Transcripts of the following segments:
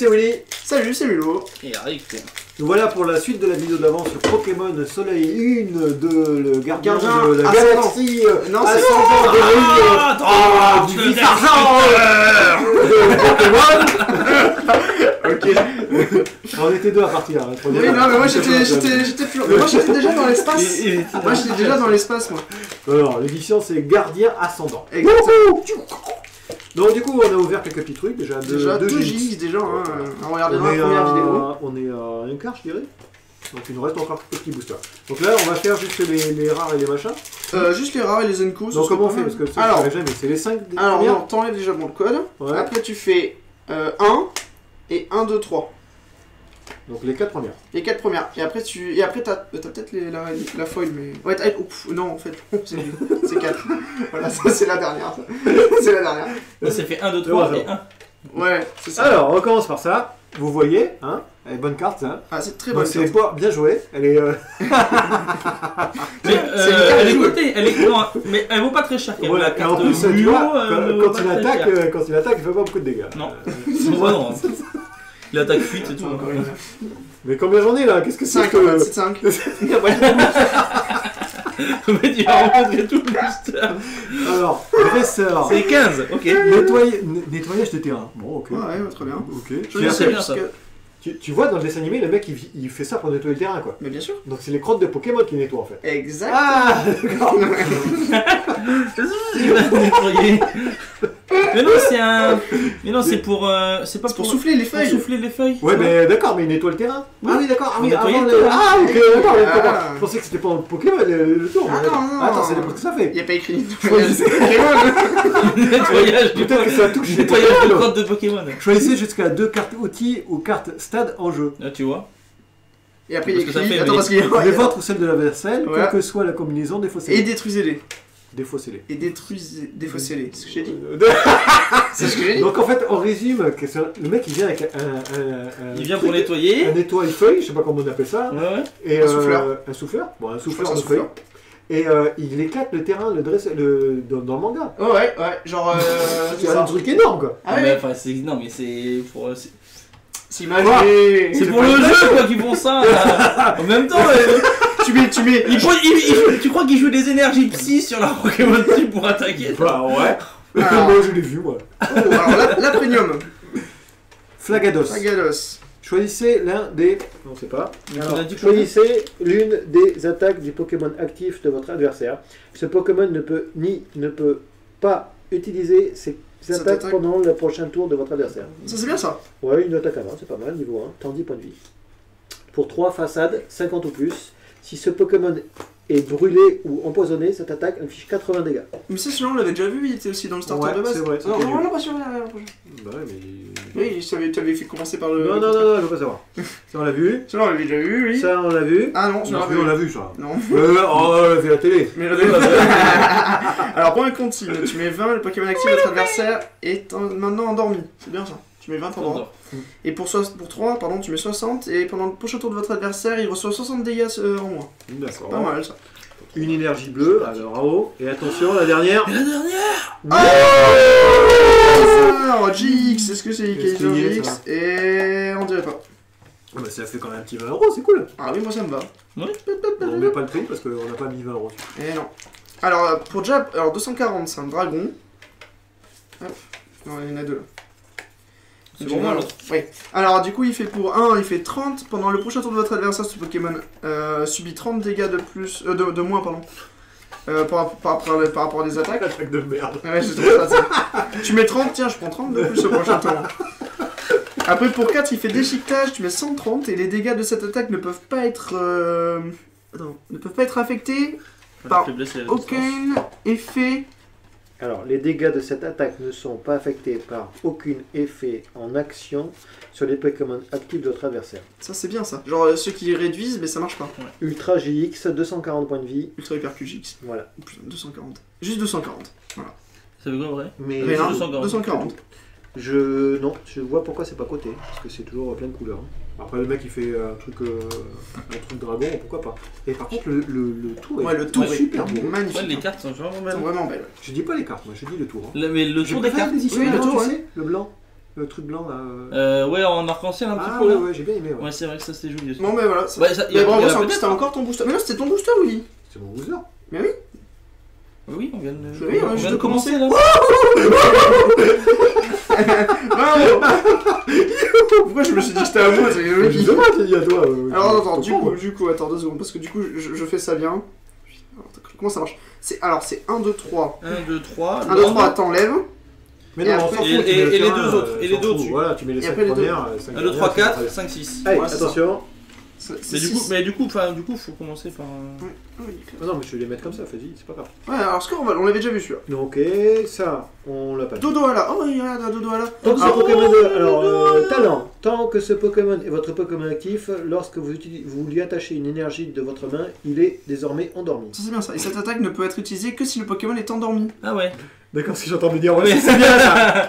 Willy. Salut, c'est Mulot. Et Rick. Nous voilà pour la suite de la vidéo d'avant sur Pokémon Soleil 1 de le gardien de la Ascendant. galaxie. Non, c'est Ascendant des ruines. Du vif argent de Pokémon. Ok. On était deux à partir. Hein, Oui, non, mais moi j'étais déjà dans l'espace. Moi j'étais déjà dans l'espace, moi. Alors, l'édition c'est Gardien Ascendant. Exactement. Donc du coup on a ouvert quelques petits trucs déjà. Déjà 2 gigs déjà, hein. On regardera la première vidéo. On est à un quart je dirais. Donc il nous reste encore quelques petits boosters. Donc là on va faire juste les rares et les machins. Juste les rares et les Uncos. Donc comment on fait? Parce que ça je jamais, c'est les 5 alors non, t'enlèves déjà bon le code. Ouais. Après tu fais 1 et 1, 2, 3. Donc les 4 premières. Les 4 premières. Et après t'as peut-être la foil, mais... Ouais, non en fait, c'est 4. Voilà, ça c'est la dernière. C'est la dernière. Ça fait 1, 2, 3 et 1. Ouais, c'est ça. Alors on commence par ça. Vous voyez, hein, elle est bonne carte, hein. Ah, c'est très bonne carte. C'est pas bien joué. Elle est. Mais elle est cotée, non, mais elle vaut pas très cher. Voilà, La carte en plus, de tu vois, Mio, quand il attaque, il fait pas beaucoup de dégâts. Non. Non. Il attaque fuite et tout. Mais combien j'en ai là? Qu'est-ce que c'est 5, que... c'est 5. Mais tu vas rencontrer tout le booster. Alors, dresseur. C'est 15, ok. Nettoyage de terrain. Bon, ok. Ouais, très bien. Ok. C'est bien ça. Tu vois dans le dessin animé, le mec il fait ça pour nettoyer le terrain quoi. Mais bien sûr. Donc c'est les crottes de Pokémon qui nettoient en fait. Exact. Ah d'accord. Il va nettoyer. Mais non, c'est un. Mais non, c'est pour. C'est pas pour souffler les feuilles. Pour souffler les feuilles. Ouais, mais d'accord, mais il nettoie le terrain. Oui. Ah oui, d'accord. Ah oui, Nettoyer avant le terrain. Ah ok, d'accord. Ah. Je pensais que c'était pas un Pokémon le tour. Ah non. Attends, c'est pour ce que ça fait. Il n'y a pas écrit Nettoyage du Peut-être que ça touche les nettoyage de Pokémon. crottes de Pokémon. Choisissez jusqu'à 2 cartes outils ou cartes stade en jeu. Là, tu vois. Et après il y a Parce que ça écrit. fait- Attends, parce qu'il y a. Les vôtres ou celles de l'adversaire, Voilà. quelle que soit la combinaison, Et défaussez-les. détruisez-les. Défaussez-les. Et défaussez-les. C'est ce que j'ai dit. C'est ce que j'ai dit. Donc en fait, on résume que le mec il vient avec un Il vient pour nettoyer. un nettoie-feuille, je sais pas comment on appelle ça, Ouais. et Un souffleur. un souffleur, bon un souffleur crois de que c'est un feuilles, et il éclate le terrain, dans le manga. Oh ouais, genre. C'est un truc énorme quoi. Ah mais ouais. enfin, non, mais c'est pour. C'est imagé. C'est pour le jeu quoi qu'ils font ça. En même temps, Tu mets. tu crois qu'ils jouent des énergies psy sur leur Pokémon type pour attaquer? Bah ouais. Alors. Moi je l'ai vu moi. Oh, alors la premium. Flagados. Flagados. Choisissez l'un des. On sait pas. Donc, Alors, on a dit choisissez l'une des attaques du Pokémon actif de votre adversaire. Ce Pokémon ne peut pas utiliser ses Cette attaques attaque. pendant le prochain tour de votre adversaire. Ça c'est bien ça. Ouais, une attaque avant, c'est pas mal, niveau 1, temps 10 points de vie. Pour 3 façades, 50 ou plus, si ce Pokémon est brûlé ou empoisonné, cette attaque inflige 80 dégâts. Mais ça, celui-là, on l'avait déjà vu, il était aussi dans le starter Ouais, de base. c'est vrai, c'est Non, connu. non, pas sûr. Bah ouais, mais... Oui, tu avais fait commencer par le. Non, je veux pas savoir. Ça, on l'a vu. Celui-là, on l'avait déjà vu, oui. Ça, on l'a vu. Ah non, celui-là, on l'a vu, ça. Non. On l'a vu à la télé. Mais alors, pour un continue, tu mets 20, le Pokémon actif de votre adversaire est maintenant endormi. C'est bien ça. Tu mets 20 en droit. Et pour 3, pardon, tu mets 60. Et pendant le prochain tour de votre adversaire, il reçoit 60 dégâts en moins. D'accord. Pas mal ça. Une énergie bleue, alors en haut. Et attention, la dernière. La dernière. Alors, GX, est-ce que c'est Est-ce qu'il y est, GX? ça Et on dirait pas. Ah bah ça fait quand même un petit 20 €, c'est cool. Ah oui, moi ça me va. On met pas le prix parce qu'on n'a pas mis 20 € dessus. Et non. Alors, pour déjà, alors 240, c'est un dragon. Hop. Non, il y en a deux là. C'est pour moi l'autre. Oui. Alors, du coup, il fait pour 1, il fait 30. Pendant le prochain tour de votre adversaire, ce Pokémon subit 30 dégâts de plus. De moins, pardon. Par rapport à des attaques. Attaque de merde. Ouais, c'est trop ça. Tu mets 30, tiens, je prends 30 de plus au prochain tour. Après, pour 4, il fait déchiquetage, tu mets 130 et les dégâts de cette attaque ne peuvent pas être. Ne peuvent pas être affectés par aucun effet. Alors, les dégâts de cette attaque ne sont pas affectés par aucun effet en action sur les Pokémon actifs de votre adversaire. Ça, c'est bien ça. Genre ceux qui réduisent, mais ça marche pas. Ultra GX, 240 points de vie. Ultra Hyper QGX. Voilà. Ou plus, 240. Juste 240. Voilà. Ça veut quoi vrai? Mais Rien, 240. 240. non, je vois pourquoi c'est pas coté. Parce que c'est toujours plein de couleurs. Après, le mec il fait un truc dragon, pourquoi pas. Et par contre, le tour Ouais, le tour est super beau. magnifique. Ouais, les cartes sont vraiment Ils belles. sont vraiment belles. Je dis pas les cartes, moi je dis le tour. Hein. Mais le tour des cartes. ici, Oui, le tour, tu sais, le blanc. Le truc blanc là. Ouais, en arc-en-ciel un petit Ah peu ouais, là. ouais, j'ai bien aimé. Ouais. Ouais, c'est vrai que ça c'était joli aussi. Bon, ben voilà. Ouais, ça, Mais bravo, il y a en plus, peut-être- t'as encore ton booster. Mais non, c'était ton booster, Willy. C'est mon booster. Mais oui. Oui, on vient de, Oui, on je vient te de commencer là. Bravo. Pourquoi je me suis dit que c'était à moi? C'est le mec qui- Justement, t'as dit à toi. Alors attends, ton pauvre. du coup, attends 2 secondes, parce que du coup, je fais ça bien. Alors, comment ça marche? Alors, c'est 1, 2, 3. 1, 2, 3. 1, 2, 3, t'enlèves. Mais Et non, on après- s'en fout. et- tu mets et le les terrain, deux autres, et les s'en deux fout. au-dessus. Voilà, tu mets les Et 5 après les deux. premières. 1, 2, 3, 4, 5, 6. Allez, Ouais, c'est attention. Mais du coup, faut commencer par. Ah non, mais je vais les mettre comme ça, vas-y, c'est pas grave. Ouais, alors score, on l'avait déjà vu celui-là. Donc, ok, ça, on l'a pas fait. Dodo à la. Oh, il y a un Dodo à la. Tant que ce Ah, Pokémon talent. Tant que ce Pokémon est votre Pokémon actif, lorsque vous lui attachez une énergie de votre main, il est désormais endormi. Ça c'est bien ça. Et cette attaque ne peut être utilisée que si le Pokémon est endormi. Ah ouais. D'accord, si j'entends me dire, Oui. c'est bien ça.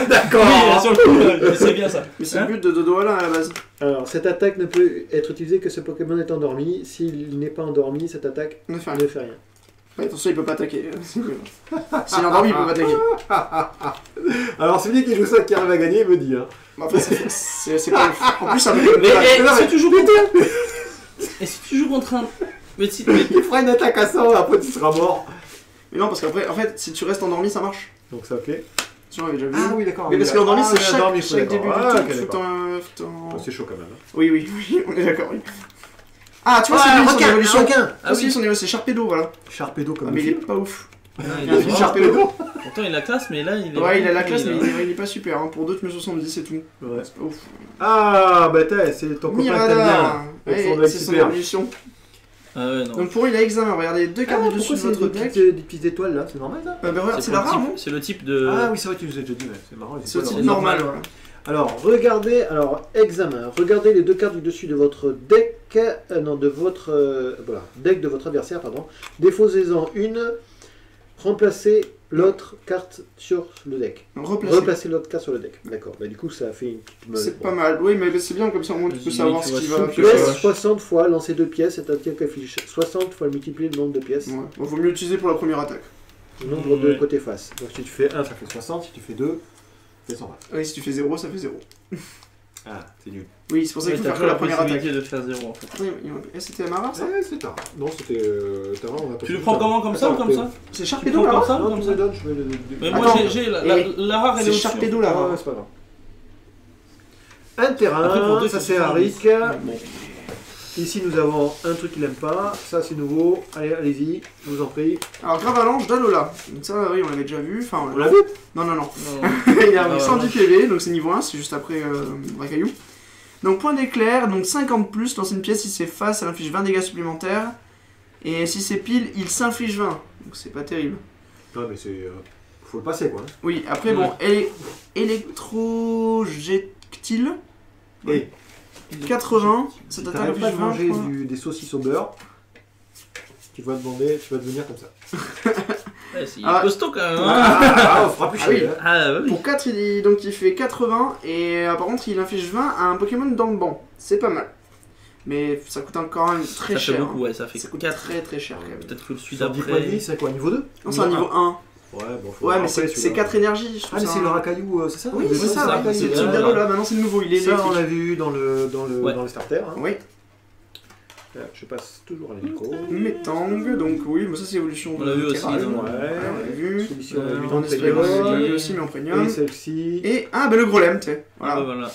D'accord. Oui, sur le coup, c'est bien ça. Mais c'est Hein le but de Dodo à la à la base. Alors, cette attaque ne peut être utilisée que ce Pokémon est endormi. S'il n'est pas endormi, cette attaque On ne fait ne rien. fait rien. Ouais, attention, il peut pas attaquer. S'il est endormi, il peut pas attaquer. Alors, celui qui joue ça qui arrive à gagner, me dit. Hein. Bon, après, c'est pas ouf. En plus, ça me Mais fait. si tu joues contre. Et si tu joues contre un. Mais si. Il fera une attaque à 100, après tu seras mort. Mais non, parce qu'après, en fait, si tu restes endormi, ça marche. Donc, ça, ok. Tu vois, on avait déjà vu. Ah oui, d'accord. Mais parce que l'endormi, c'est chaque endormi, début du d'accord. tour. Ah, ok, Faut d'accord. en. C'est chaud quand même. Hein. Oui, on est d'accord, oui. Ah, tu vois, c'est lui son évolution. Ah C'est lui son évolution, c'est Sharpedo, voilà. Sharpedo comme Ah, mais il est film. pas ouf. Non, Il a fait est- Sharpedo. Pourtant, il a la classe, mais là, il est. Ouais, il a la classe, mais il il est pas super. Hein. Pour 2, tu mets 70, c'est tout. Ouais. C'est pas ouf. Ah, bah c'est ton copain que t'aimes bien. Mirada. Avec son Ouais, deck c'est son super. évolution. Ah ouais, non. Donc pour lui, il a examen. Regardez, 2 cartes du dessus de votre deck. des petites étoiles là, c'est normal ça? Bah, regarde, c'est la pour le rare, type- non? C'est le type de. Ah oui, c'est vrai, tu nous as déjà dit, ouais, c'est marrant. les C'est au étoiles, type alors. normal, normal. voilà. Alors, regardez, examen. Regardez les deux cartes du dessus de votre deck, de votre deck de votre adversaire, pardon. Défausez-en une, remplacez l'autre carte sur le deck. Replacer. Replacez l'autre carte sur le deck. D'accord. Bah du coup, ça a fait une petite. C'est pas mal. Oui, mais c'est bien comme ça, au moins tu peux Vas-y, savoir tu ce vois, qui va. souple, piocher. Pièce 60 fois, lancer 2 pièces, c'est un tir qui affiche 60 fois multiplier le nombre de pièces. Ouais. Bon, faut mieux l'utiliser pour la première attaque. Le nombre de Ouais. côté face. Donc si tu fais 1, ça fait 60, si tu fais 2, ça fait 120. Oui, si tu fais 0, ça fait 0. Ah, c'est nul. Oui, c'est pour ça Ouais, qu'il faut t'as faire que la la première attaque. possibilité de faire 0 en fait. Attends, c'était Amara ça? Ouais, c'est tard. Non, c'était Tara, on a pas Tu le fait prends ça. comment, comme ça ou Attends, comme ça? C'est Tu le Sharpedo prends là comme ça ou Non, comme tu ça? me donnes, je vais le. Mais Attends. moi j'ai la rare elle est C'est au-dessus. Sharpedo là. Ah, ouais, c'est pas grave. Un terrain, Après, pour deux, ça faut c'est faire Arik. Bon. Ici nous avons un truc qu'il aime pas, ça c'est nouveau. Allez, allez-y, je vous en prie. Alors, Gravalanche d'Alola. Donc, ça, oui, on l'avait déjà vu. Enfin, On l'a vu? Non, non, non. Non, Il a Ah, 110 PV, donc c'est niveau 1, c'est juste après Bracaillou. Donc point d'éclair, donc 50 plus, lancer une pièce, si c'est face, elle inflige 20 dégâts supplémentaires. Et si c'est pile, il s'inflige 20. Donc c'est pas terrible. Non mais c'est. Faut le passer quoi. Oui, après bon, électrojectile. Et 80, si cette attaque t'arrêtes pas inflige de 20. manger je crois. des saucisses au beurre, tu vas demander, tu vas devenir comme ça. Ouais, c'est Ah. costaud quand même. Hein. Ah, on fera plus Ah oui. chier. Hein. Ah oui. Pour 4, donc il fait 80, et par contre il inflige 20 à un Pokémon dans le banc. C'est pas mal. Mais ça coûte encore même très Ça fait cher. beaucoup, ouais, ça fait Ça coûte 4. très très cher quand même. Peut-être que le celui Sur 10 points de vie, d'après. c'est quoi, niveau 2? Non, c'est un niveau 1. Ouais, bon, faut Ouais, mais rappeler c'est celui-là. 4 énergies, je trouve Ah, mais ça c'est un- le racaillou, c'est ça? Oui, Le c'est deuxième, ça, le racaillou, c'est le là. type d'Alola, maintenant c'est le nouveau, il est Ça, on électrique. l'a vu dans le Ouais. starter. Hein. Oui, Là, je passe toujours à l'électro. Metang, donc oui, mais ça c'est l'évolution On l'a vu aussi, Terral. non Ouais, on l'a vu. Celui-ci, on l'a vu Euh, dans En le esprit, on l'a premium. vu aussi, mais en premium. Et celle-ci. Et, bah le Grolem, tu sais. Ah, bah, Voilà. voilà.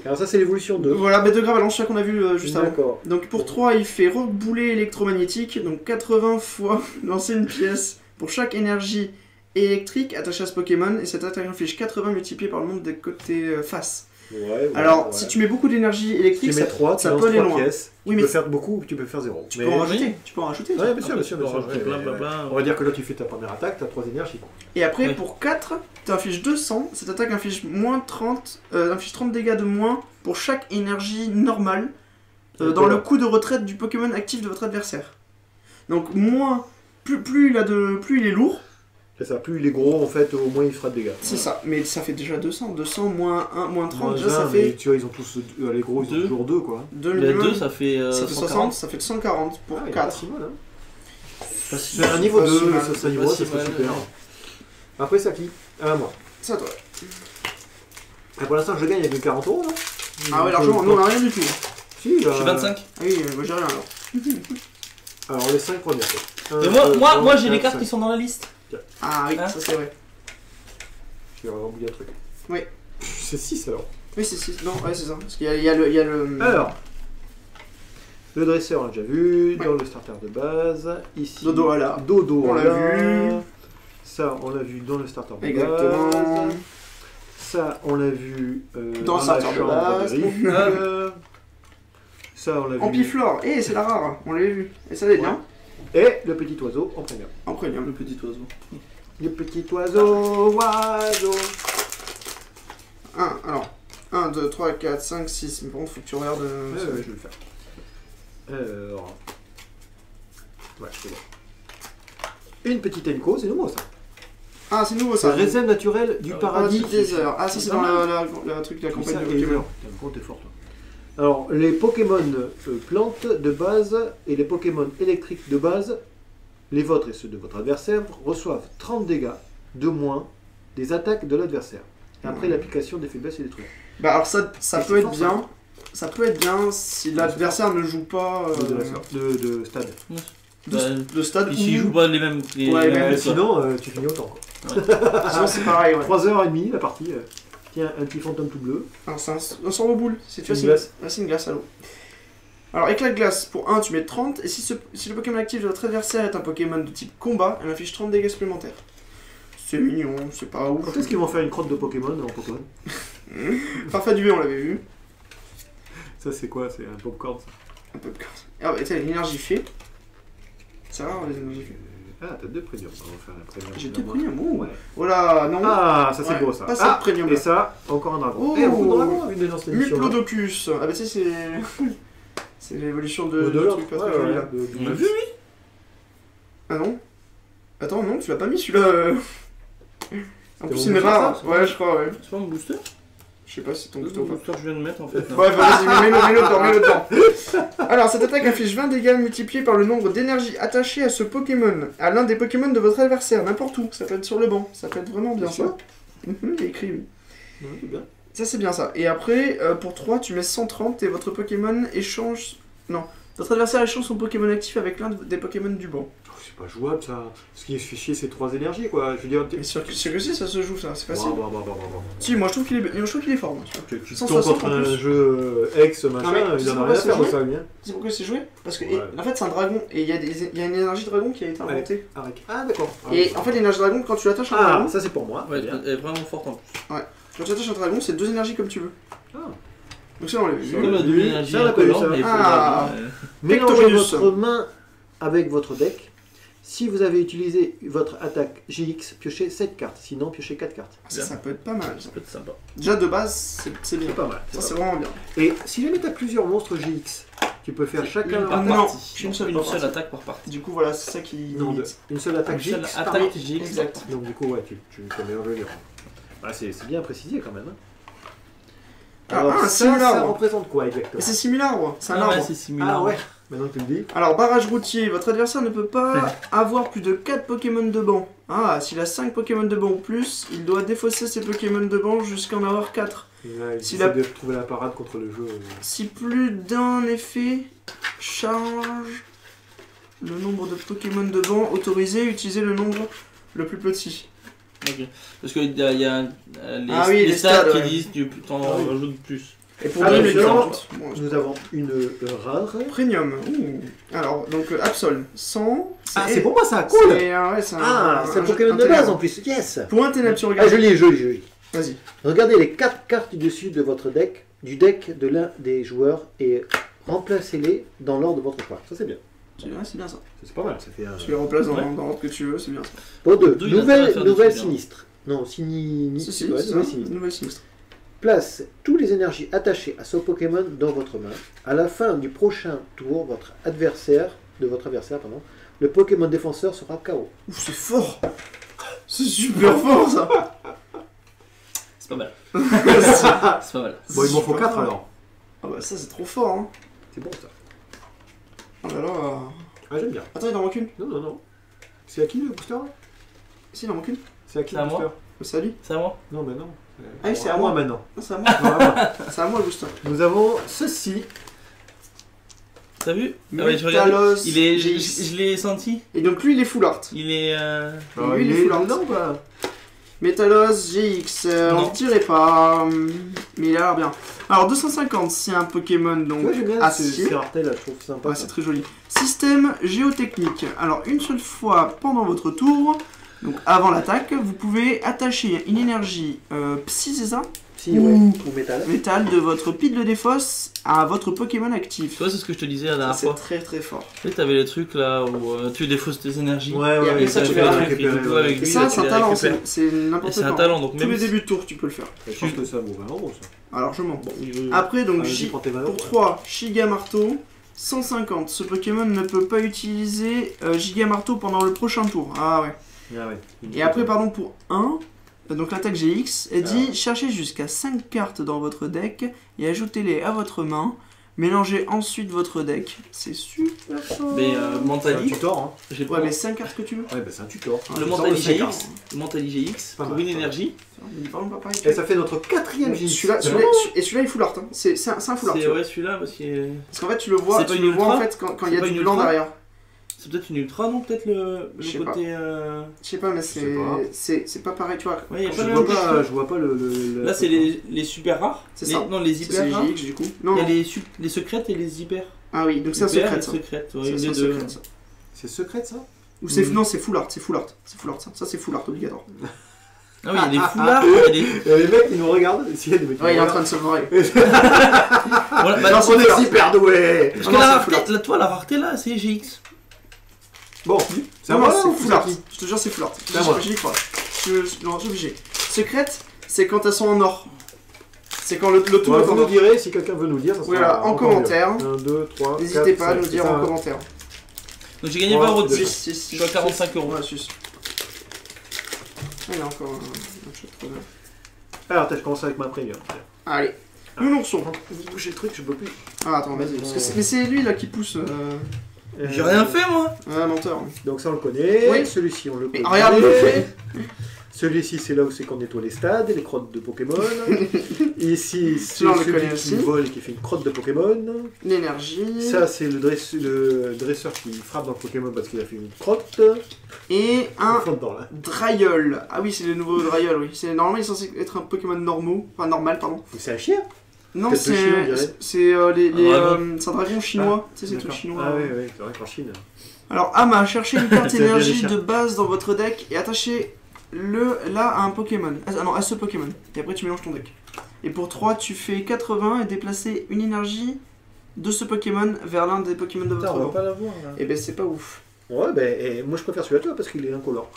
Alors, ça, c'est l'évolution 2. Voilà, bête de Gravalanche, ça qu'on a vu juste avant. D'accord. Donc pour 3, il fait rock boulet électromagnétique, donc 80 fois lancer une pièce pour chaque énergie électrique attachée à ce Pokémon, et cette attaque inflige 80 multiplié par le nombre des côtés face. Ouais, Alors, ouais. si tu mets beaucoup d'énergie Tu électrique, mets 3, tu ça lances peut aller 3 loin. pièces. Oui, Tu mais peux faire beaucoup ou tu peux faire 0. tu peux en rajouter. Tu peux en rajouter. Ouais, bien sûr, bien sûr, bien sûr. Rajouter plein, Mais, plein. On va dire que là, tu fais ta première attaque, tu as 3 énergies. Quoi. Et après, Oui. pour 4, tu infliges 200. Cette attaque inflige moins 30, inflige 30 dégâts de moins pour chaque énergie normale dans le coup de retraite du Pokémon actif de votre adversaire. Donc moins, plus il est lourd, C'est ça. Plus il est gros, en fait, au moins il fera de dégâts. c'est ça. Mais ça fait déjà 200. 200 moins 1, moins 30, Moins déjà ça un, mais fait tu vois, ils ont tous. Les gros, ils ont Deux. toujours 2, quoi. 2 La minimum. 2 ça fait Ça fait 60, 140. ça fait 140 pour Ah, il est pas 4. si mal, hein. Pas si C'est un niveau Pas 2, si mal, ça serait pas niveau 1, si ça serait mal, super. ouais. Après, ça qui? Ah, moi. C'est à toi. Ah, pour l'instant, je gagne avec les 40 euros, non? Ah ouais, l'argent, nous on a rien du tout. Si, Je suis 25. Ah oui, moi j'ai rien alors. Alors, les 5 premiers. Mais moi j'ai les cartes qui sont dans la liste. Ah oui, Hein ça c'est vrai. Je vais oublier un truc. Oui. C'est 6 alors. Oui, c'est 6. Non, ouais, c'est ça. Parce qu'il y a le. Alors, le dresseur, on l'a déjà vu. Ouais. Dans le starter de base. Ici, Dodo à la. Dodo, On l'a vu. Ça, on l'a vu dans le starter de Exactement. base. Ça, on l'a vu Dans le la starter de chambre base. Riff. Ça, on l'a vu. Ampiflore, c'est la rare, on l'avait vu. Et ça allait bien. Et le petit oiseau en premium. En premium. Le petit oiseau. Le petit oiseau. 1, 2, 3, 4, 5, 6. Mais par contre, faut que tu regardes. Ouais, je vais le faire. Alors. Ouais, c'est bon. Une petite Enco, c'est nouveau ça. Ah, c'est nouveau C'est ça. réserve naturelle du paradis. Des heures. Ah, ça c'est dans le truc de la campagne de Pokémon. T'es fort toi. Alors, les Pokémon plantes de base et les Pokémon électriques de base, les vôtres et ceux de votre adversaire, reçoivent 30 dégâts de moins des attaques de l'adversaire. Et après l'application des faiblesses et des trucs. Bah, alors ça Et peut c'est être fort, bien. Ça peut être bien si l'adversaire ne joue pas De stade. de stade. Puis s'ils ou- jouent pas les mêmes. Ouais, mais mêmes Sinon, tu finis autant. Quoi. Sinon, c'est pareil, ouais. 3h30 la partie. Tiens, un petit fantôme tout bleu. Alors, c'est un sort au boule. C'est C'est une glace. c'est une glace à l'eau. Alors, éclat de glace, pour 1, tu mets 30. Et si le Pokémon actif de votre adversaire est un Pokémon de type combat, elle affiche 30 dégâts supplémentaires. C'est mignon, c'est pas ouf. Quand est-ce qu'ils vont faire une crotte de Pokémon en Pokémon? Parfait du B, on l'avait vu. Ça, c'est quoi? C'est un popcorn ça? Un peu de carte. Ah, bah, tiens, l'énergie fait. C'est rare les énergies fait. Ah, t'as 2 premiums. On va faire la premium. J'ai 2 premium, oh. Ouais. Oh là, non. Ah, ça c'est Ouais, beau ça. pas ça, Ah, premium, et là. ça, encore un dragon. Oh. Eh, beaucoup de dragons avec des anciennes émissions, là. Muplodocus. Ah, bah, tu sais, c'est. C'est l'évolution de. De du l'autre. truc pas Ouais, très joli, ouais, là. de- On l'a vu, lui. Ah non. Attends, non, tu l'as pas mis celui-là. En plus, mon il est booster, rare. ça Ouais, je crois, ouais. C'est pas mon booster? Je sais pas si c'est ton C'est booster mon ou pas. booster que je viens de mettre en fait. non. Ouais, vas-y, mets-le dedans, mets-le dedans. Alors, cette attaque affiche 20 dégâts multipliés par le nombre d'énergie attachées à ce Pokémon, à l'un des Pokémon de votre adversaire, n'importe où. Ça peut être sur le banc, ça peut être vraiment bien C'est sûr. ça. Il est écrit, oui. Ouais, c'est bien. Ça, c'est bien ça. Et après, pour 3, tu mets 130 et votre Pokémon échange. Non, votre adversaire échange son Pokémon actif avec l'un des Pokémon du banc. Oh, c'est pas jouable ça. Ce qui fait chier, c'est 3 énergies quoi. Je veux dire, Mais sûr que si, ça se joue, ça, c'est facile. Bon. Si, moi je trouve qu'il est fort, moi, tu vois. Tu te 160 tombes contre en un plus. jeu ex machin, mais il c'est en a pourquoi rien à c'est faire de joué ça, bien. C'est pourquoi c'est joué Parce que, Ouais. en fait, c'est un dragon et il y a une énergie de dragon qui a été Allez. inventée. Ah d'accord. Et en fait, l'énergie de dragon, quand tu attaches un Ah, dragon, ça c'est pour moi. Ouais, Bien. elle est vraiment forte en plus. quand tu attaches un dragon, c'est 2 énergies comme tu veux. Ah. Donc ça, on l'a vu. C'est comme la demi-énergie Ça, on l'a pas vu, ça. incolore, mais il faut Ah. la- Mélangez Pectorus. votre main avec votre deck. Si vous avez utilisé votre attaque GX, piochez 7 cartes. Sinon, piochez 4 cartes. Ça peut être pas mal. Ça. Ça peut être sympa. Déjà, de base, c'est bien. C'est pas mal. Ça, c'est vraiment bien. Et si jamais tu as plusieurs monstres GX, tu peux faire chacun leur par Non, attaque. partie. une seule Une par seule partie. attaque par partie. Du coup, voilà, c'est ça qui Non, limite. une seule attaque Une seule GX par attaque partie. GX. Exact. Donc du coup, ouais, tu peux mélanger les rangs. Voilà, c'est bien précisé quand même. Hein. Ah, Alors, un ça simularbre. représente quoi exactement? Mais c'est similar, c'est un Ah arbre. ouais, c'est similaire. Ah ouais, maintenant que tu le dis. Alors, barrage routier, votre adversaire ne peut pas avoir plus de 4 Pokémon de banc. Ah, s'il a 5 Pokémon de banc ou plus, il doit défausser ses Pokémon de banc jusqu'à en avoir 4. Ouais, il Si essaie la- de trouver la parade contre le jeu. Si plus d'un effet charge le nombre de Pokémon de banc autorisé, utilisez le nombre le plus petit. Ok. Parce qu'il y a les, Ah oui, les les stats stades, qui ouais. disent tu t'en Ah oui. rajoutes plus. Et pour Ah, donner mais les finalement, 40, bon, Nous avons une rare. Premium. Ouh. Alors, donc Absol, 100. Ah, c'est pour moi ça, cool! C'est ouais, c'est Ah, c'est un Pokémon de base en plus, yes! Point Ténèbres, tu Ah, regardes. joli. Vas-y. Regardez les 4 cartes du dessus de votre deck, du deck de l'un des joueurs, et remplacez-les dans l'ordre de votre choix. Ça, c'est bien. Ouais, c'est bien ça. C'est pas mal, ça fait un. Tu les replaces Ouais. dans l'ordre que tu veux, c'est bien ça. Pot 2. D'où il a intérêt à faire des Nouvelle trucs, hein. sinistre. Non, Si, ouais, c'est nouvelle ça, sinistre. nouvelle sinistre. Place toutes les énergies attachées à ce Pokémon dans votre main. À la fin du prochain tour, votre adversaire, le Pokémon défenseur sera KO. Ouf, c'est fort. C'est super fort ça. C'est pas mal. C'est- C'est pas mal. Bon, il m'en faut super 4 fort. alors. Ah bah ça c'est trop fort hein. C'est bon ça. Oh là là. Ah, j'aime bien. Attends, il en manque une. Non. C'est à qui le booster là? Si, il en manque une. C'est à qui C'est à le moi. booster? Salut. C'est à moi. Non, mais non. Ah oui, c'est à moi moi. maintenant. Non, c'est à moi. C'est à moi, Augustin. Nous avons ceci. T'as vu? Ah ouais, je regarde. Métalos Il est, GX. je l'ai senti. Et donc lui, il est full art. Il est. Lui, il est full art. Non, bah. Métalos GX, on Non. ne dirait pas, mais il a l'air bien. Alors 250, c'est un Pokémon donc Ouais, j'aime bien acier. ces raretés là, je trouve sympa. Ouais, c'est très joli. Système géotechnique. Alors une seule fois pendant votre tour, donc avant l'attaque, vous pouvez attacher une énergie Psy, c'est ça? Si, ouais. Ou métal. Métal de votre pile de défausse à votre Pokémon actif. Tu vois, c'est ce que je te disais la dernière C'est fois. très très fort. Tu sais, t'avais les trucs là où tu défausses tes énergies. Ouais, Et ouais, après, mais ça, ça, tu tu l'as vas récupéré, récupérer. ouais, avec Et lui, ça, là, c'est tu un les talent, récupères. c'est Et n'importe c'est un quoi. talent, donc Tous même les si- débuts de tour, tu peux le faire. Je pense que ça vaut 20 euros ça. Alors je mens. Bon, Après donc allez-y, prends tes 20 pour euros. 3, Giga Marteau, 150. Ce Pokémon ne peut pas utiliser Giga Marteau pendant le prochain tour. Ah ouais. Ah ouais. Et après, pardon, pour 1, donc l'attaque GX, elle dit cherchez jusqu'à 5 cartes dans votre deck et ajoutez-les à votre main. Mélangez ensuite votre deck. C'est super fort. Mais C'est un Mentali, tutor, hein. j'ai Ouais, mais 5 cartes que tu veux. Ouais, bah c'est un tutor. Le le tutor Mentali de 5 GX, cartes. le Mentali GX Pas pour mal, une pas mal. énergie. Il parle pas pareil. Et ça fait notre 4ème GX. Et celui-là, il full art. Hein. C'est un full art. C'est tu vois. ouais celui-là parce que Parce qu'en fait, tu le vois, C'est pas tu une le vois en ultra fait quand il y C'est a pas du une blanc ultra derrière. c'est peut-être une ultra non peut-être le Je sais pas. côté. Je sais pas, mais sais pas. c'est pas pareil, tu vois. Ouais, y a Je pas le vois même pas, truc. je vois pas le. Là c'est les super rares. C'est Les- ça. Non les C'est hyper rares. GX du coup. Il Non. y a les secrètes et les hyper. Ah oui, donc c'est un Hyper secret et ça. secrètes, ouais, C'est les un deux. secret ça. C'est secret ça? Ou c'est Mm. non, c'est full art, c'est full art, c'est full art ça. Ça c'est full art obligatoire. Ah oui, il y a des foulards, il y a des. Les mecs ils nous regardent. S'il y a des mecs qui Ouais, il est nous en train de se voir. Voilà, bah, Non, regardent. On est super doués. parce Non, que non, la c'est rareté, full là, toi la rareté là c'est GX. Bon, c'est à Non, moi non, là ou c'est c'est full à art. qui? Je te jure, c'est full art. C'est à moi. J'y crois. Non, j'ai obligé. Secrète, c'est quand elles sont en or. C'est quand le tour Ouais, est vous en nous or. direz si quelqu'un veut nous dire. Ça sera Voilà, en encore commentaire. mieux. 1, 2, 3. N'hésitez pas à nous dire en commentaire. Donc j'ai gagné Ouais, 20 euros de c'est plus. ça. Je suis à 45 euros. Ouais, sus. Ah, il y a encore un truc trop bien. Alors, attends, je commence avec ma première. Allez, le nourson. Vous bougez le truc, je peux plus. Ah, attends, vas-y. parce que mais c'est lui là qui pousse. J'ai rien fait moi. Ah, menteur. Donc ça on le connaît. Oui. Celui-ci on le Mais connaît. regarde, il le fait. Celui-ci c'est là où c'est qu'on nettoie les stades, les crottes de Pokémon. Ici c'est Celui-là, on le celui connaît qui aussi. vole et qui fait une crotte de Pokémon. L'énergie. Ça c'est le dresseur qui frappe dans le Pokémon parce qu'il a fait une crotte. Et Un un fond dedans là. Dryol. Ah oui, c'est le nouveau Dryol, oui. Normalement, il est censé être un Pokémon normaux. Enfin, normal, pardon. Mais c'est un chien. Non, Peut-être le chien, on dirait. c'est Un c'est un dragon chinois. Tu sais, c'est tout D'accord. chinois. Ah oui, oui, c'est vrai qu'en Chine. Alors, Ama, cherchez une carte C'est bien les énergie chiens. de base dans votre deck et attachez-le là à un Pokémon. Ah non, à ce Pokémon. Et après, tu mélanges ton deck. Et pour 3, tu fais 80 et déplacer une énergie de ce Pokémon vers l'un des Pokémon de Putain, votre on va banc. pas l'avoir là. Et ben, c'est pas ouf. Ouais, ben et moi je préfère celui-là toi parce qu'il est incolore.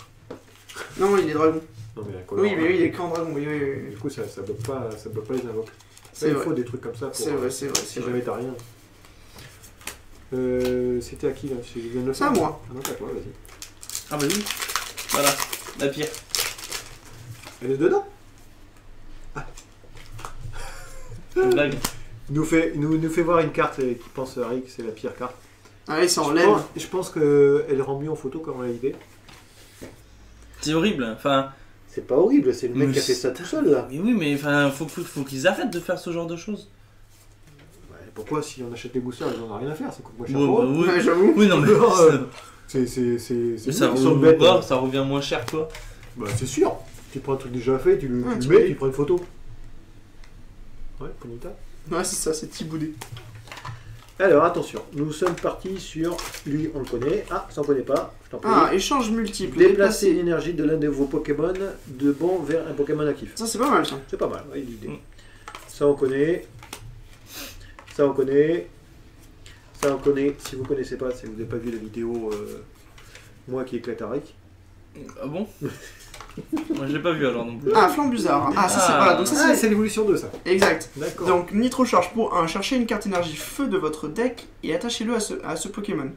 Non, il est dragon. Non mais incolore. Oui, mais oui, il est qu'en dragon. Oui, oui, oui. Du coup ça bloque pas les invoques. C'est Il vrai. faut des trucs comme ça pour. C'est vrai, c'est vrai, Si c'est vrai. jamais t'as rien. C'était à qui là? Je viens de le C'est à faire. moi. Ah non, c'est à toi, vas-y. Ah bah oui. Voilà, la pire. Elle est dedans? Une blague. Il nous fait voir une carte et qui pense Harry que c'est la pire carte. Ah oui, c'est en laine. Je pense qu'elle rend mieux en photo qu'en réalité. C'est horrible. Enfin, C'est pas horrible, c'est le mec Mais qui a fait ça tout seul là. mais oui, mais enfin, faut qu'ils arrêtent de faire ce genre de choses. Ouais, pourquoi si on achète les boosters, ils en ont rien à faire, c'est coûte moins cher Ouais, pour bah eux. oui. Ouais, j'avoue. Oui, non mais C'est mais ça, ils sont bêtes. ça revient moins cher quoi. Bah c'est sûr. Tu prends un truc déjà fait, tu le Ouais, tu tu le mets, peux. tu prends une photo. Ouais, Ponita. Ouais, c'est ça, c'est Tiboudé. Alors attention, nous sommes partis sur lui, on le connaît. Ah, ça on connaît pas, je t'en prie. Ah, échange multiple. Déplacer l'énergie de l'un de vos Pokémon de bon vers un Pokémon actif. Ça, c'est pas mal, ça. C'est pas mal, ouais, l'idée. Mm. Ça on connaît. Ça on connaît. Ça on connaît. Si vous connaissez pas, si vous n'avez pas vu la vidéo moi qui éclate Arik. Ah bon? Moi je l'ai pas vu alors non plus. Ah, Flambuzard. Ah, ça, c'est. Ah. Voilà, donc ça, Ah, c'est. c'est l'évolution 2 ça. Exact. D'accord. Donc, Nitro Charge pour 1, cherchez une carte énergie feu de votre deck et attachez-le à ce Pokémon.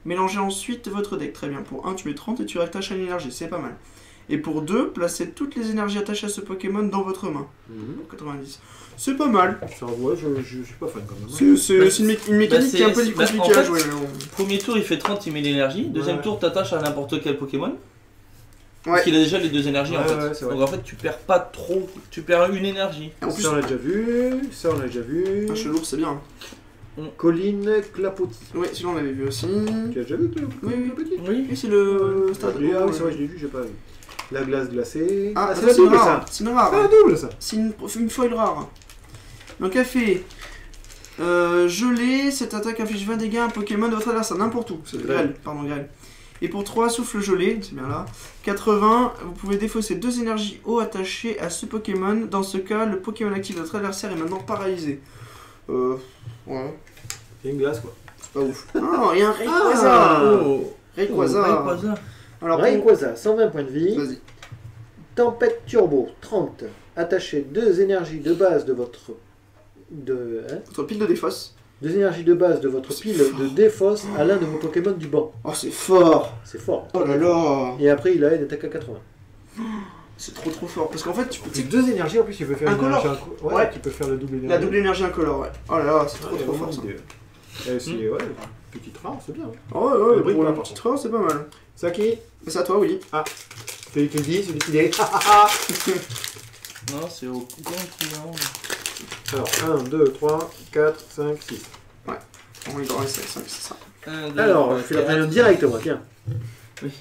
Mélangez ensuite votre deck. Très bien. Pour 1, tu mets 30 et tu rattaches à l'énergie. C'est pas mal. Et pour 2, placez toutes les énergies attachées à ce Pokémon dans votre main. Mhm. Pour 90. C'est pas mal. Ça, ouais, je suis pas fan quand même. hein. C'est Bah, une mécanique c'est- qui est un peu bah, compliquée en fait, à jouer. Mais bon. Premier tour il fait 30, il met l'énergie. Deuxième Ouais. tour t'attaches à n'importe quel Pokémon. Parce Ouais. qu'il a déjà les 2 énergies en Ouais, fait. ouais, c'est vrai. Donc en fait, tu perds pas trop, tu perds une énergie. Et en plus, Ça, on l'a déjà vu. Ça, on l'a déjà vu. un cheloup, c'est bien. Colline Clapotis. Ouais, celui-là on l'avait vu aussi. Tu as déjà vu Oui, oui. Clapotis? Oui. Et c'est le stade. Ah oui, c'est vrai, je l'ai vu, j'ai pas vu. La glace glacée. Ah, c'est ça, la c'est une double, ça. rare. C'est une rare. C'est la double, ça. C'est une foil rare. Donc elle fait gelée, cette attaque inflige 20 dégâts à un Pokémon de votre adversaire, n'importe où. C'est Grêle. grêle, pardon, grêle. Et pour 3, souffle gelé, c'est bien là. 80, vous pouvez défausser 2 énergies eau attachées à ce Pokémon. Dans ce cas, le Pokémon actif de votre adversaire est maintenant paralysé. Ouais, Il y a une glace, quoi. c'est pas ouf. Non, il y a un Rayquaza. Oh. Rayquaza. Rayquaza. Alors, Rayquaza, 120 points de vie. Vas-y. Tempête Turbo, 30. Attachez 2 énergies de base de votre... Votre pile de défausse. 2 énergies de base de votre pile de défausse à l'un de vos Pokémon du banc. Oh, c'est fort. C'est fort. Oh là là. Et après, il a une attaque à 80. C'est trop fort. Parce qu'en fait, tu peux... C'est 2 énergies, en plus, tu peux faire Incolore. Ouais, tu peux faire le double énergie. La double énergie incolore, ouais. Oh là là, c'est trop Ouais, trop vraiment fort ça. idée. Et c'est, ouais, petite rare, c'est bien. Oh ouais, ouais, Le brick pour pas, une par petite contre. rare, c'est pas mal. Saki, C'est à toi, Willy. celui qui le dit, celui qui l'est. Non, c'est au continent. Alors, 1, 2, 3, 4, 5, 6. On est dans les 5, c'est ça. 1, 2, Alors, 3, je fais la 4. première direct, moi, tiens. Oui.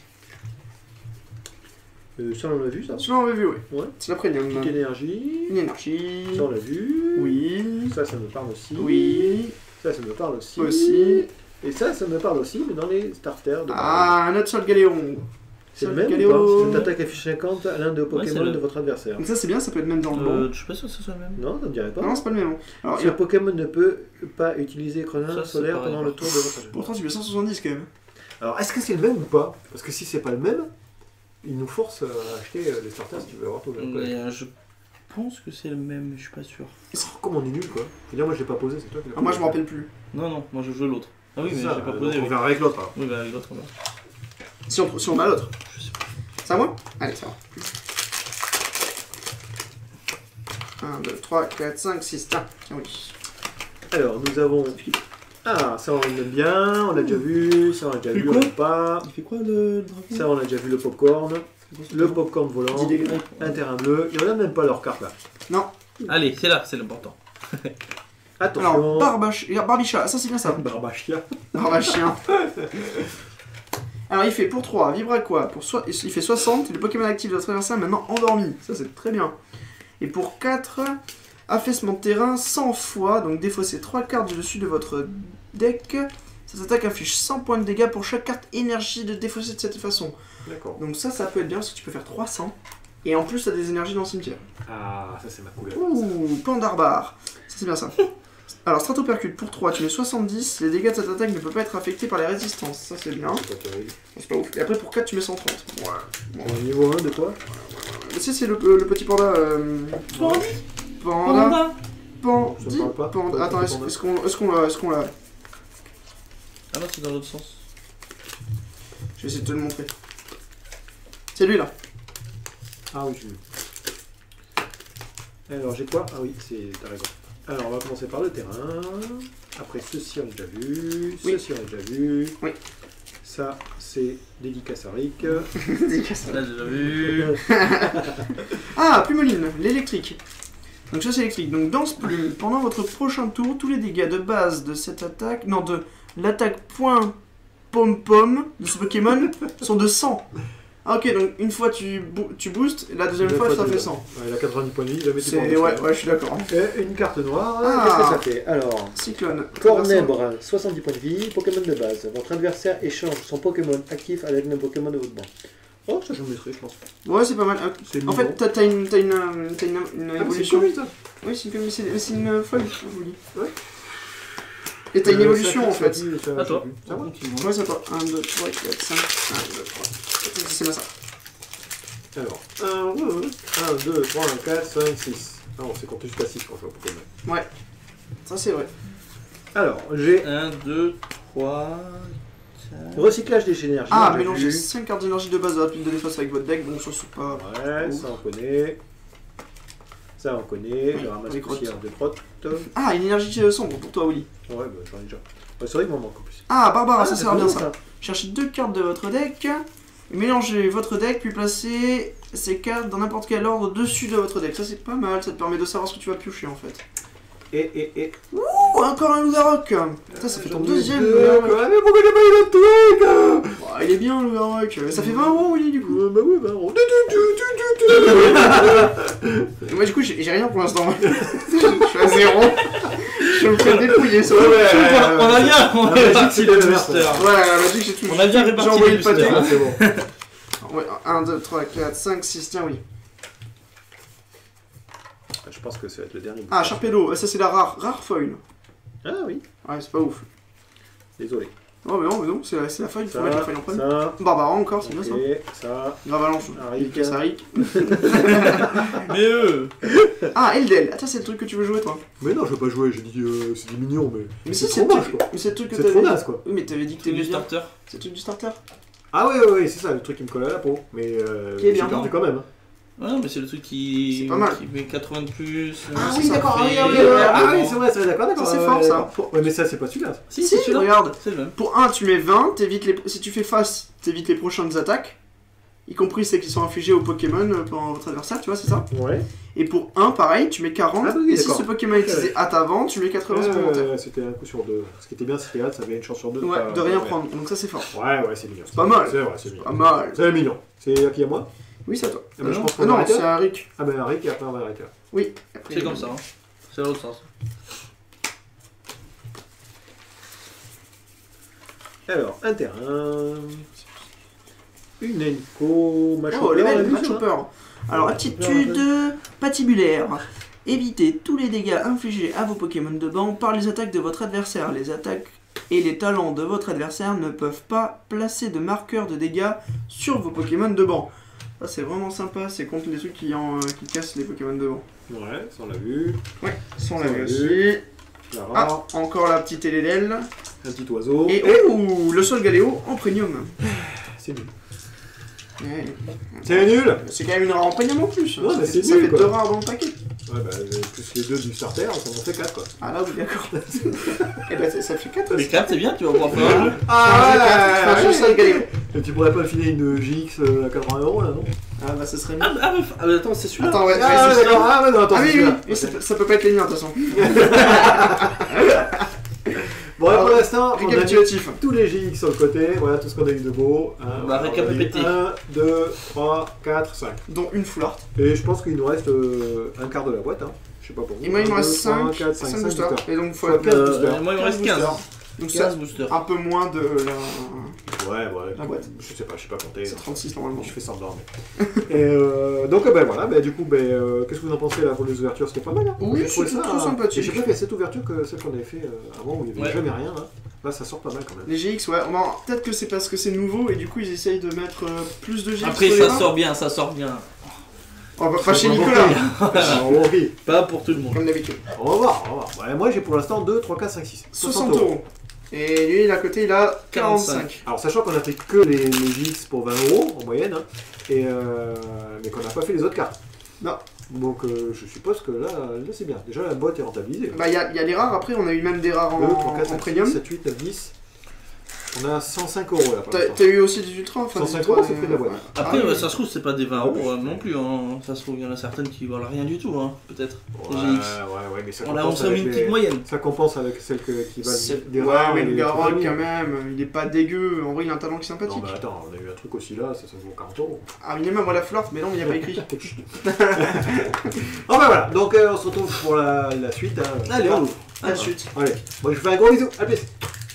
Ça, on l'a vu, ça. Celui-là, on l'a vu, oui. Ouais. C'est la premium. Petite énergie. Une énergie. Ça, on l'a vu. Oui. Ça me parle aussi. Oui. Ça me parle aussi. Aussi. Et ça me parle aussi, mais dans les starters de Ah, un autre sur le Galéon. c'est le Sol même Galéo. ou pas? Cette attaque affiche 50 à l'un de vos Ouais, c'est Pokémon le- de votre adversaire. Donc ça, c'est bien, ça peut être même dans le bon. Je suis pas sûr que ce soit le même. Non, ça ne dirait pas. Non, c'est pas le même. Alors, Ce Pokémon ne peut pas utiliser Ça, Chronin c'est solaire pareil, pendant par le tour de votre adversaire. pourtant, tu fais 170 quand même. Alors, est-ce que c'est le même ou pas? Parce que si c'est pas le même, il nous force à acheter les starters si tu veux avoir tout le même. Mais je pense que c'est le même, je suis pas sûr. Comme on est nul, quoi. C'est-à-dire, moi je l'ai pas posé, c'est toi qui l'as Ah, moi, je posé. me rappelle plus. Non, non, moi je joue l'autre. Ah oui, mais C'est ça, j'ai pas donc posé. on Oui, verra avec l'autre alors. oui bah avec l'autre, on va. Si on a l'autre. Je sais pas. C'est à moi? Allez, ça va. 1, 2, 3, 4, 5, 6. Tiens, oui. Alors, nous avons. Ah, ça on aime bien, on l'a déjà vu, ça on l'a déjà C'est vu, on quoi l'aime pas. Il fait quoi le dragon? Ça on a déjà vu le popcorn, le popcorn volant, 10 dégâts. un terrain bleu, il y en a même pas leur carte là. Non. Allez, c'est là, c'est l'important. Alors, Attention. Barbichat, ça c'est bien ça. Barbachia. Barbachien. Alors il fait pour 3, Vibraqua, il fait 60, et le Pokémon actif de votre adversaire est maintenant endormi. Ça c'est très bien. Et pour 4, affaissement de terrain 100 fois, donc défaussez 3 cartes du dessus de votre deck. Cette attaque inflige 100 points de dégâts pour chaque carte énergie de défausser de cette façon. D'accord. Donc ça peut être bien parce que tu peux faire 300. Et en plus t'as des énergies dans le cimetière. Ah, ça c'est ma couleur. Ouh, Pandarbare. Ça c'est bien ça. Alors Stratopercute pour 3, tu mets 70, les dégâts de cette attaque ne peuvent pas être affectés par les résistances. Ça c'est bien. C'est pas terrible. C'est pas ouf. Et après pour 4 tu mets 130. Ouais. Bon, niveau 1 de quoi? C'est le petit panda. Panda. Panda. Ça me parle pas. Panda. Attends, Panda. est-ce qu'on l'a? Ah non, c'est dans l'autre sens. Je vais essayer de te le montrer. C'est lui là. Ah oui, j'ai vu. Alors j'ai quoi? Ah oui, t'as raison. Alors on va commencer par le terrain. Après ceci on a déjà vu. Oui. Ceci on a déjà vu. Oui. Ça c'est dédicace à Rick. Là, j'ai déjà vu. Ah, Plumeline, l'électrique. Donc ça c'est électrique. Donc dans ce plume, pendant votre prochain tour, tous les dégâts de base de cette attaque, non de l'attaque point pom-pom de ce Pokémon sont de 100. Ah ok, donc une fois tu boostes, et la deuxième fois ça fait 100. Ouais, il a 90 points de vie, il a mis C'est ouais, je suis d'accord. Et une carte noire, Ah. qu'est-ce que ça fait? Alors, Cyclone. Cornèbre, 70 points de vie, Pokémon de base. Votre adversaire échange son Pokémon actif avec un Pokémon de votre banc. Oh, ça je me mettrai, je pense. Ouais, c'est pas mal. C'est En fait, t'as une évolution. ça. Oui, c'est une folle, je vous dis. Ouais. Et t'as une évolution en fait. À toi. Ça va? Ouais, c'est à toi. 1, 2, 3, 4, 5. 1, 2, 3. C'est bien ça. Alors, 1, 2, 3, 4, 5, 6. Ah, on s'est compté jusqu'à 6 quand je joue au Pokémon. Ouais. Ça, c'est vrai. Alors, j'ai 1, 2, 3, 4. recyclage des énergies. Ah, on a mélangez vu. 5 cartes d'énergie de base de la pile de défense avec votre deck, donc ça c'est pas. Ouais, ça on connaît. Ça on connaît. Oui, Le ramasse les crottes. poussière de crottes. Ouais, Ah, une énergie sombre pour toi, Willy. bah j'en ai déjà. Ouais, c'est vrai qu'il m'en manque en plus. Ah, Barbara, ça c'est sert bien bon, ça. Cherchez 2 cartes de votre deck. Mélangez votre deck, puis placez ces cartes dans n'importe quel ordre au-dessus de votre deck. Ça c'est pas mal, ça te permet de savoir ce que tu vas piocher en fait. Et. Ouh, encore un Loup-Garok. Putain, ça fait ton deuxième Mais Loup-Garok. pourquoi j'ai pas eu le truc Il est bien Loup-Garok. Ça fait 20 € Willy du coup. Bah oui, bah on... Moi du coup j'ai rien pour l'instant. Je suis à 0. Je me fais dépouiller sur le On a bien, on a réparti c'est le le booster. Ouais, la Magic j'ai tout. On a bien J'ai réparti envoyé les le pâté. boosters. C'est bon. Ouais, 1, 2, 3, 4, 5, 6, tiens oui. Je pense que ça va être le dernier. Ah, Sharpedo, ça c'est la rare foil. Ah oui, Ouais, c'est pas ouf. désolé. Oh mais non, c'est la foil, il faut Ça, mettre la foil en premier. ça, Barbara encore, c'est bien ça. ok, ça. Gravalanche, Arik. il Arik. Mais eux. Ah, Eldel, attends, c'est le truc que tu veux jouer toi. Mais non, je veux pas jouer, j'ai dit c'est des mignons, mais. Mais c'est si, trop le moche truc- quoi. Mais c'est le truc que C'est trop t'avais naze quoi. Oui, mais t'avais dit que C'est t'aimais du bien. starter. C'est le truc du starter. Ah oui, c'est ça, le truc qui me colle à la peau. Mais Qui est j'ai bien. perdu quand même. Hein. Ouais, mais c'est le truc qui. C'est pas mal. Qui met 80 de plus. Ah ça oui, d'accord, fait- oui, c'est vrai, d'accord, d'accord. Ça, c'est ouais, fort, ça. d'accord. Ouais, mais ça, c'est pas celui-là. Si, c'est celui-là. Regarde. C'est le même. Pour 1, tu mets 20, t'évites les... si tu fais face, t'évites les prochaines attaques. Y compris celles qui sont infligées au Pokémon pendant votre adversaire, tu vois, c'est ça. Ouais. Et pour 1, pareil, tu mets 40. Ah oui, et si d'accord. ce Pokémon est utilisé à ta vente, tu mets 80 supplémentaires. C'était un coup sur deux. Ce qui était bien, c'était là, ça avait une chance sur deux. Ouais, pas- de rien ouais. prendre. Donc ça, c'est fort. Ouais, c'est mignon. pas mal. C'est vrai, c'est mignon. Pas mal. C'est mignon. C'est à qui à moi? Oui, c'est à toi. Ah bah, je pense Ah qu'on non, arrête c'est là. à Rick. Ah ben Rick et après on va arrêter là. Oui. Après, C'est comme ça. Hein. C'est l'autre sens. Alors, un terrain. Une Enco, machin. Oh, level on a vu match ça, hein. hopper. Alors, attitude patibulaire. Évitez tous les dégâts infligés à vos Pokémon de banc par les attaques de votre adversaire. Les attaques et les talents de votre adversaire ne peuvent pas placer de marqueurs de dégâts sur vos Pokémon de banc. Ça, c'est vraiment sympa. C'est contre les trucs qui cassent les Pokémon de banc. Ouais, ça on l'a vu. Ouais, ça on Ça, l'a on vu l'a aussi. Clara, Ah, encore la petite Elédel. un petit oiseau. Et ouh, le Sol Galéo en premium. C'est nul. Ouais. C'est nul. C'est quand même une rare en premium en plus. Ouais, mais c'est ça nul, fait quoi. 2 rares dans le paquet. Ouais, bah, plus les deux du starter, ça en fait 4 quoi. Ah là, oui, d'accord. Et bah, ça fait 4 Les cartes, c'est bien, tu vas pouvoir faire un jeu. Ah, ouais. le Sol Galéo. Et tu pourrais pas me filer une GX à 80 € là, non? Ah bah, ça serait mieux. Mais attends, c'est celui-là. Attends, ouais, Ah, ouais, ouais, d'accord, ah, ouais, non, attends, Ah oui, c'est oui, celui-là. oui, Ok. ça peut pas être les miens de toute façon. Bon, et pour Alors, l'instant, on a mis Récapitulatif. tous les GX sur le côté, voilà tout ce qu'on a eu de beau. Hein, Bah, récapitulatif. 1, 2, 3, 4, 5. Dont une full art. Et je pense qu'il nous reste un quart de la boîte, hein. Je sais pas pour vous. Et moi, il me 1, reste 2, 3, 5 4, 5 boosters. boosters. Et donc, faut Soit 4 boosters. Moi, il me reste 15. Donc, ça, 15 boosters. un peu moins de la. Ouais, La boîte. je sais pas compter. C'est 36 normalement. Je fais semblant, mais. Et donc, ben voilà, ben, du coup, qu'est-ce que vous en pensez là pour les ouvertures? C'était pas mal, hein? Oui, J'ai trouvé c'était ça, trop sympathique. Et j'ai préféré cette ouverture que celle qu'on avait fait avant où il n'y avait Ouais. jamais rien, là. Là, ça sort pas mal quand même. Les GX, ouais. Bon, peut-être que c'est parce que c'est nouveau et du coup, ils essayent de mettre plus de GX. Après, sur les ça rares. sort bien, ça sort bien. Oh, bah, pas chez On va Nicolas, voir. On va voir. Pas pour tout le monde. comme d'habitude. On va voir, on va voir. Ouais, moi, j'ai pour l'instant 2, 3, 4, 5, 6. 60 €. Et lui, à côté, il a 45. Alors, sachant qu'on a fait que les GX pour 20 € en moyenne, hein, et, mais qu'on n'a pas fait les autres cartes. Non. Donc, je suppose que là c'est bien. Déjà, la boîte est rentabilisée. Bah, il y a les rares, après, on a eu même des rares 2, 3, en 4, 5, premium. 6, 7, 8, 9, 10. On a 105 € là. pour l'instant. T'as eu aussi des ultras, enfin 105 des ultras, €, c'est le prix de la boîte. Après, Ah oui. ça se trouve, c'est pas des 20 € non plus. Hein. Ça se trouve, il y en a certaines qui valent rien du tout, hein, peut-être. Ouais, Les GX. ouais, mais ça On a compense mis une avec petite les... moyenne. Ça compense avec celles qui valent des Ouais, rares. mais et le des Garrock, trucs quand même, il est pas dégueu. En vrai, il a un talent qui est Non, sympathique. mais attends, on a eu un truc aussi là, ça vaut 40 €. Ah, minimum, moi la fleur, mais non, mais il n'y a pas écrit. Enfin voilà, donc on se retrouve pour la suite. Hein. Allez, on ouvre. À la suite. Allez, moi je vous fais un gros bisou, à plus.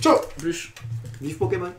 Ciao! Plus. Vive Pokémon.